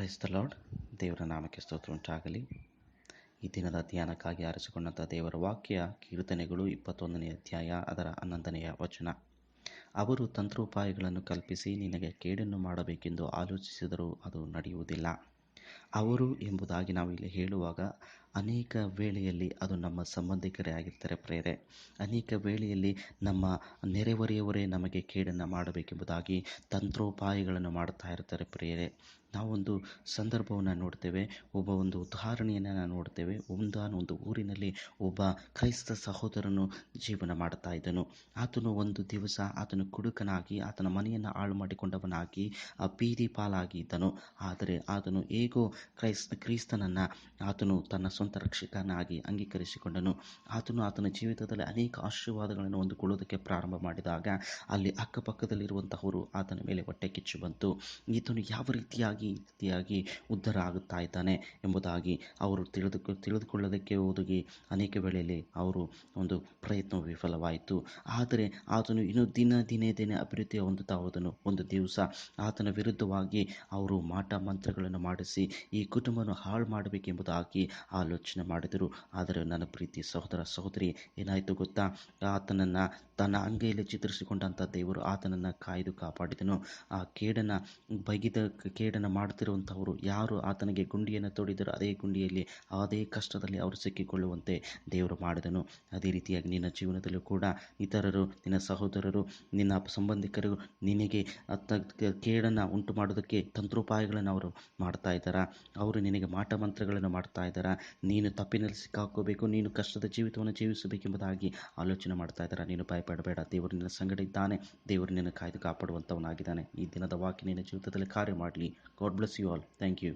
Praise the lord. ದೇವರ ನಾಮಕ್ಕೆ ಸ್ತೋತ್ರ ಉಂಟಾಗಲಿ. ಈ ದಿನದ ಧ್ಯಾನಕ್ಕಾಗಿ ಆರಿಸಿಕೊಂಡಂಥ ದೇವರ ವಾಕ್ಯ ಕೀರ್ತನೆಗಳು 21ನೇ ಅಧ್ಯಾಯ ಅದರ 11ನೆಯ ವಚನ. ಅವರು ತಂತ್ರೋಪಾಯಗಳನ್ನು ಕಲ್ಪಿಸಿ ನಿನಗೆ ಕೇಡನ್ನು ಮಾಡಬೇಕೆಂದು ಆಲೋಚಿಸಿದರೂ ಅದು ನಡೆಯುವುದಿಲ್ಲ. ಅವರು ಎಂಬುದಾಗಿ ನಾವು ಇಲ್ಲಿ ಹೇಳುವಾಗ ಅನೇಕ ವೇಳೆಯಲ್ಲಿ ಅದು ನಮ್ಮ ಸಂಬಂಧಿಕರೇ ಆಗಿರ್ತಾರೆ ಪ್ರೇರೆ. ಅನೇಕ ವೇಳೆಯಲ್ಲಿ ನಮ್ಮ ನೆರೆಹೊರೆಯವರೇ ನಮಗೆ ಕೇಡನ್ನು ಮಾಡಬೇಕೆಂಬುದಾಗಿ ತಂತ್ರೋಪಾಯಗಳನ್ನು ಮಾಡ್ತಾ ಇರ್ತಾರೆ ಪ್ರೇರೆ. ನಾವೊಂದು ಸಂದರ್ಭವನ್ನು ನೋಡ್ತೇವೆ, ಒಂದು ಉದಾಹರಣೆಯನ್ನು ನೋಡ್ತೇವೆ. ಒಂದು ಊರಿನಲ್ಲಿ ಒಬ್ಬ ಕ್ರೈಸ್ತ ಸಹೋದರನು ಜೀವನ ಮಾಡ್ತಾ ಇದ್ದನು. ಆತನು ಒಂದು ದಿವಸ ಆತನು ಕುಡುಕನಾಗಿ ಆತನ ಮನೆಯನ್ನು ಹಾಳು ಮಾಡಿಕೊಂಡವನಾಗಿ ಬೀದಿ ಪಾಲಾಗಿ ಇದ್ದನು. ಆದರೆ ಆತನು ಹೇಗೋ ಕ್ರಿಸ್ತನನ್ನು ಆತನು ತನ್ನ ಸ್ವಂತ ರಕ್ಷಕನಾಗಿ ಅಂಗೀಕರಿಸಿಕೊಂಡನು. ಆತನ ಜೀವಿತದಲ್ಲಿ ಅನೇಕ ಆಶೀರ್ವಾದಗಳನ್ನು ಹೊಂದಿಕೊಳ್ಳೋದಕ್ಕೆ ಪ್ರಾರಂಭ ಮಾಡಿದಾಗ ಅಲ್ಲಿ ಅಕ್ಕಪಕ್ಕದಲ್ಲಿರುವಂತಹವರು ಆತನ ಮೇಲೆ ಹೊಟ್ಟೆ ಕಿಚ್ಚು ಬಂತು. ಈತನು ಯಾವ ರೀತಿಯಾಗಿ ಉದ್ಧಾರ ಆಗುತ್ತಾ ಇದ್ದಾನೆ ಎಂಬುದಾಗಿ ಅವರು ತಿಳಿದುಕೊಳ್ಳೋದಕ್ಕೆ ಹೋಗಿ ಅನೇಕ ವೇಳೆಯಲ್ಲಿ ಅವರು ಒಂದು ಪ್ರಯತ್ನ ವಿಫಲವಾಯಿತು. ಆದರೆ ಆತನು ಇನ್ನೂ ದಿನೇ ಅಭಿವೃದ್ಧಿ ಹೊಂದುತ್ತಾ ಹೋದನು. ಒಂದು ದಿವಸ ಆತನ ವಿರುದ್ಧವಾಗಿ ಅವರು ಮಾಟ ಮಂತ್ರಗಳನ್ನು ಮಾಡಿಸಿ ಈ ಕುಟುಂಬವನ್ನು ಹಾಳು ಮಾಡಬೇಕೆಂಬುದಾಗಿ ಆಲೋಚನೆ ಮಾಡಿದರು. ಆದರೆ ನನ್ನ ಪ್ರೀತಿ ಸಹೋದರ ಸಹೋದರಿ, ಏನಾಯಿತು ಗೊತ್ತಾ? ಆತನನ್ನು ತನ್ನ ಅಂಗೈಯಲ್ಲಿ ಚಿತ್ರಿಸಿಕೊಂಡಂಥ ದೇವರು ಆತನನ್ನು ಕಾಯ್ದು ಕಾಪಾಡಿದನು. ಆ ಕೇಡನ್ನು ಮಾಡುತ್ತಿರುವಂಥವರು ಯಾರು ಆತನಿಗೆ ಗುಂಡಿಯನ್ನು ತೋಡಿದರೂ ಅದೇ ಗುಂಡಿಯಲ್ಲಿ ಅದೇ ಕಷ್ಟದಲ್ಲಿ ಅವರು ಸಿಕ್ಕಿಕೊಳ್ಳುವಂತೆ ದೇವರು ಮಾಡಿದನು. ಅದೇ ರೀತಿಯಾಗಿ ನಿನ್ನ ಜೀವನದಲ್ಲೂ ಕೂಡ ಇತರರು, ನಿನ್ನ ಸಹೋದರರು, ನಿನ್ನ ಸಂಬಂಧಿಕರು ನಿನಗೆ ಕೇಡನ್ನು ಉಂಟು ಮಾಡೋದಕ್ಕೆ ತಂತ್ರೋಪಾಯಗಳನ್ನು ಅವರು ಮಾಡ್ತಾ ಇದ್ದಾರಾ? ಅವರು ನಿನಗೆ ಮಾಟ ಮಂತ್ರಗಳನ್ನು ಮಾಡ್ತಾ ಇದ್ದಾರಾ? ನೀನು ತಪ್ಪಿನಲ್ಲಿ ಸಿಕ್ಕಾಕೋಬೇಕು, ನೀನು ಕಷ್ಟದ ಜೀವಿತವನ್ನು ಜೀವಿಸಬೇಕೆಂಬುದಾಗಿ ಆಲೋಚನೆ ಮಾಡ್ತಾ ಇದ್ದಾರಾ? ನೀನು ಭಯಪಡಬೇಡ. ದೇವರು ನಿನ್ನ ಸಂಗಡ ಇದ್ದಾನೆ. ದೇವರು ನಿನ್ನ ಕಾಯ್ದು ಕಾಪಾಡುವಂಥವನಾಗಿದ್ದಾನೆ. ಈ ದಿನದ ವಾಕ್ಯ ನಿನ್ನ ಜೀವಿತದಲ್ಲಿ ಕಾರ್ಯ ಮಾಡಲಿ. God bless you all. Thank you.